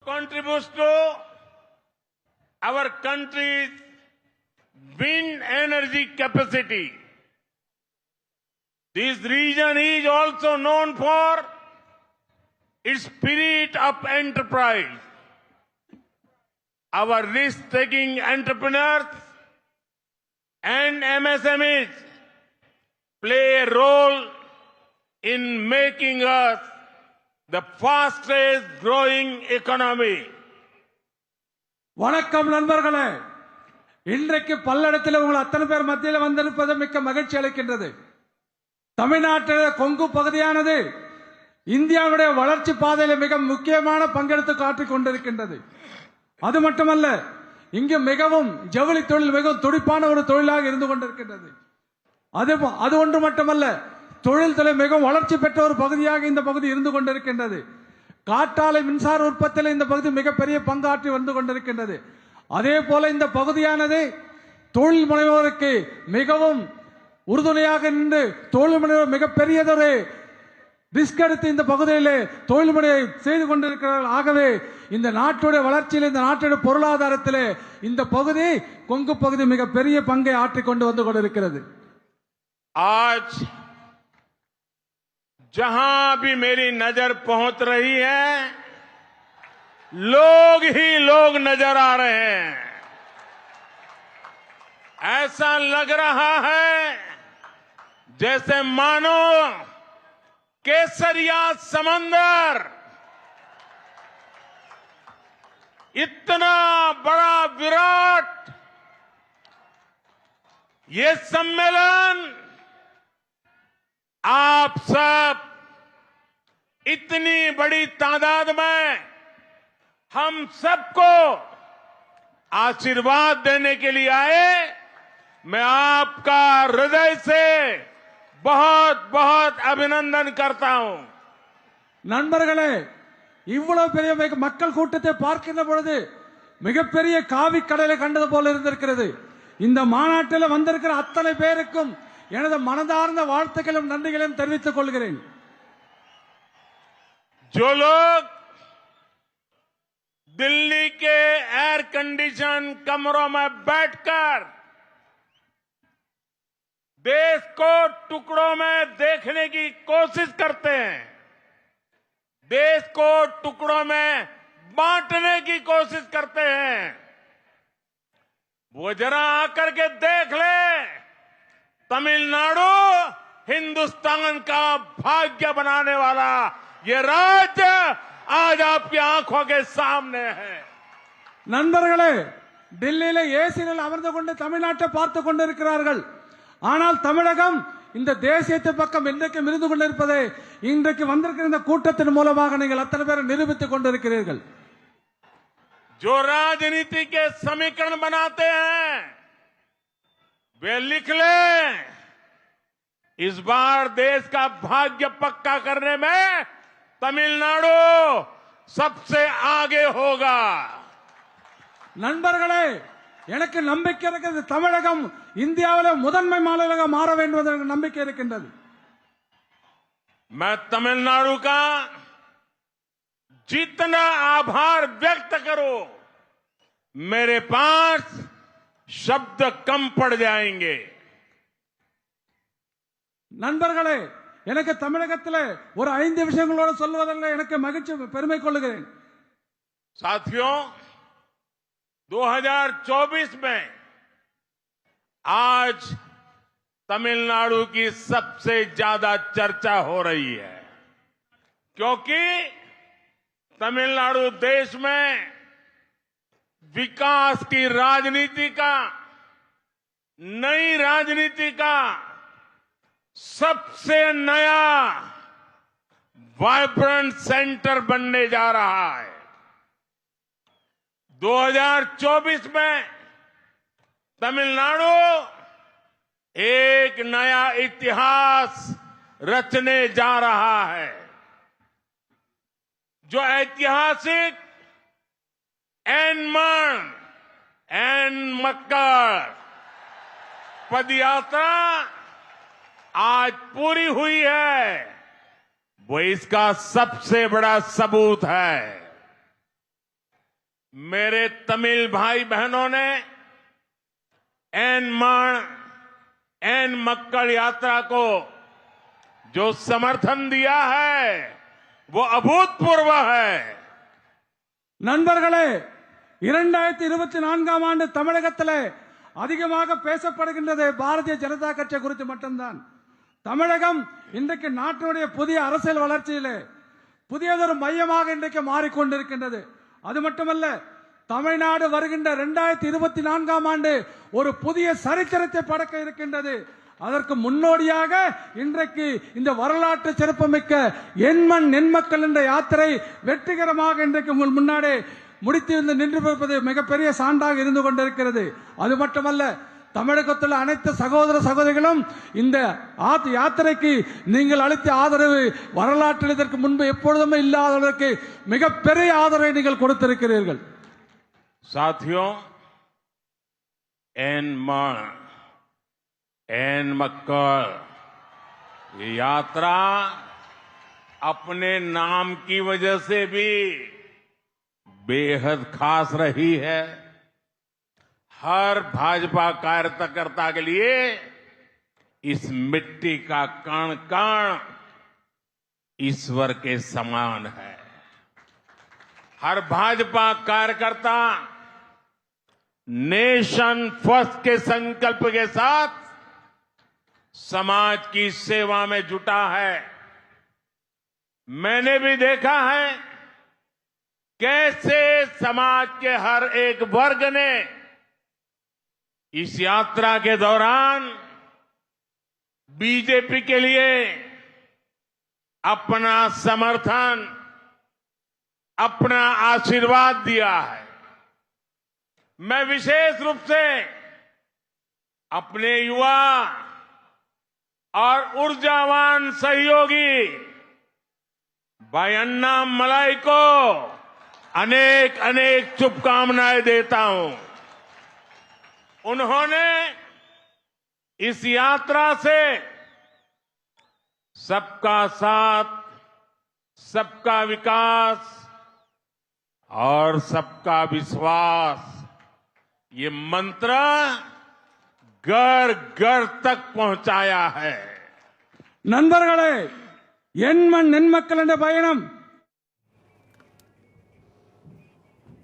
contributes to our country's wind energy capacity. This region is also known for its spirit of enterprise. Our risk-taking entrepreneurs and MSMEs play a role in making us the fastest growing economy. வணக்கம் நண்பர்களே, இன்றைக்கு பல்லடத்தில் உங்கள் அத்தனை பேர் மத்தியில் வந்திருப்பது மிக்க மகிழ்ச்சி அளிக்கின்றது. தமிழ்நாட்டில் கொங்கு பகுதியானது இந்தியாவுடைய வளர்ச்சி பாதையில் மிக முக்கியமான பங்கெடுத்து காட்டிக் கொண்டிருக்கின்றது. அது மட்டுமல்ல, இங்கு மிகவும் ஜவுளி தொழில் மிகவும் துடிப்பான ஒரு தொழிலாக இருந்து கொண்டிருக்கின்றது. அது ஒன்று மட்டுமல்ல, தொழில் துறை மிகவும் வளர்ச்சி பெற்ற ஒரு பகுதியாக இந்த பகுதி இருந்து கொண்டிருக்கின்றது. காற்றாலை மின்சார உற்பத்தியில் இந்த பகுதி மிகப்பெரிய பங்காற்றி வந்து கொண்டிருக்கின்றது. அதே போல இந்த பகுதியானது தொழில் முனைவோருக்கு மிகவும் உறுதுணையாக நின்று தொழில் முனைவோர் மிகப்பெரியதொரு ரிஸ்க் எடுத்து இந்த பகுதியிலே தொழில் முனையை செய்து கொண்டிருக்கிறார்கள். ஆகவே இந்த நாட்டுடைய வளர்ச்சியில், இந்த நாட்டுடைய பொருளாதாரத்திலே இந்த பகுதி கொங்கு பகுதி மிகப்பெரிய பங்கை ஆற்றிக்கொண்டு வந்து கொண்டிருக்கிறது. आज जहां भी मेरी नजर पहुंच रही है, लोग ही लोग नजर आ रहे हैं. ऐसा लग रहा है जैसे मानो केसरिया समंदर इतना बड़ा विराट ये सम्मेलन आप सब इतनी बड़ी तादाद में हम सबको आशीर्वाद देने के लिए आए. मैं आपका हृदय से बहुत बहुत अभिनंदन करता हूं. நண்பர்களே, இவ்வளவு பெரிய மக்கள் கூட்டத்தை பார்க்கின்ற பொழுது மிகப்பெரிய காவி கடலை கண்டது போல இருந்திருக்கிறது. இந்த மாநாட்டில் வந்திருக்கிற அத்தனை பேருக்கும் எனது மனதார்ந்த வாழ்த்துக்களும் நன்றிகளையும் தெரிவித்துக் கொள்கிறேன். जो लोग दिल्ली के एयर कंडीशन कमरों में बैठकर देश को टुकड़ों में देखने की कोशिश करते हैं, देश को टुकड़ों में बांटने की कोशिश करते हैं, वो जरा आकर के देख ले, तमिलनाडु हिंदुस्तान का भाग्य बनाने वाला ये राज्य आज आपकी आंखों के सामने है. நண்பர்களே, டெல்லியில ஏசியில் அமர்ந்து கொண்டு தமிழ்நாட்டை பார்த்துக் கொண்டிருக்கிறார்கள். ஆனால் தமிழகம் இந்த தேசியத்தை பக்கம் இன்றைக்கு இருந்து கொண்டிருப்பதை இன்றைக்கு வந்திருக்கிற இந்த கூட்டத்தின் மூலமாக நீங்கள் அத்தனை பேரை நிரூபித்துக் கொண்டிருக்கிறீர்கள். जो राजनीति के समीकरण बनाते हैं वे लिख ले, इस बार देश का भाग्य पक्का करने में तमिलनाडु सबसे आगे होगा. நண்பர்களே, எனக்கு நம்பிக்கை இருக்கிறது. தமிழகம் இந்தியாவில் முதன்மை மாநிலமாக மாற வேண்டும் என்ற நம்பிக்கை இருக்கின்றது. मैं तमिलनाडु का जितना आभार व्यक्त करूं, मेरे पास शब्द कम पड़ जाएंगे. நண்பர்களே, எனக்கு தமிழகத்தில் ஒரு 5 விஷயங்களோடு சொல்வதில் எனக்கு மகிழ்ச்சி பெருமை கொள்கிறேன். साथियों, 2024 में आज तमिलनाडु की सबसे ज्यादा चर्चा हो रही है, क्योंकि तमिलनाडु देश में विकास की राजनीति का, नई राजनीति का सबसे नया वाइब्रेंट सेंटर बनने जा रहा है. 2024 में तमिलनाडु एक नया इतिहास रचने जा रहा है. जो ऐतिहासिक एनमन एन मक्कर पदयात्रा आज पूरी हुई है, वो इसका सबसे बड़ा सबूत है. मेरे तमिल भाई बहनों ने एन मक्कल यात्रा को जो समर्थन दिया है वो अभूतपूर्व है। நண்பர்களே, 2024ஆம் ஆண்டு தமிழகத்திலே அதிகமாக பேசப்படுகின்றது பாரதிய ஜனதா கட்சி குறித்து மட்டும்தான். தமிழகம் இன்றைக்கு நாட்டினுடைய புதிய அரசியல் வளர்ச்சியிலே புதியதொரு மையமாக இன்றைக்கு மாறிக்கொண்டிருக்கின்றது. அது மட்டுமல்ல, தமிழ்நாடு வருகின்ற 2024ஆம் ஆண்டு ஒரு புதிய சரித்திரத்தை படைக்க இருக்கின்றது. அதற்கு முன்னோடியாக இன்றைக்கு இந்த வரலாற்று சிறப்புமிக்க எண்மண் நென்மக்கள் என்ற யாத்திரை வெற்றிகரமாக இன்றைக்கு உங்கள் முன்னாடி முடித்து நின்று மிகப்பெரிய சான்றாக இருந்து கொண்டிருக்கிறது. அது மட்டுமல்ல, தமிழகத்தில் அனைத்து சகோதர சகோதரிகளும் இந்த யாத்திரைக்கு நீங்கள் அளித்த ஆதரவு வரலாற்றில் இதற்கு முன்பு எப்பொழுதுமே இல்லாதவர்களுக்கு மிகப்பெரிய ஆதரவை நீங்கள் கொடுத்திருக்கிறீர்கள். साथियों, एन मक्कल ये यात्रा अपने नाम की वजह से भी बेहद खास रही है। हर भाजपा कार्यकर्ता के लिए इस मिट्टी का कण कण ईश्वर के समान है। हर भाजपा कार्यकर्ता नेशन फर्स्ट के संकल्प के साथ समाज की सेवा में जुटा है। मैंने भी देखा है कैसे समाज के हर एक वर्ग ने इस यात्रा के दौरान बीजेपी के लिए अपना समर्थन, अपना आशीर्वाद दिया है। मैं विशेष रूप से अपने युवा और ऊर्जावान सहयोगी भाई अन्नामलाई को अनेक अनेक शुभकामनाएं देता हूं। उन्होंने इस यात्रा से सबका साथ, सबका विकास और सबका विश्वास ये मंत्र घर घर तक पहुंचाया है. நண்பர்களே, எண்மண் நென்மக்கள் என்ற பயணம்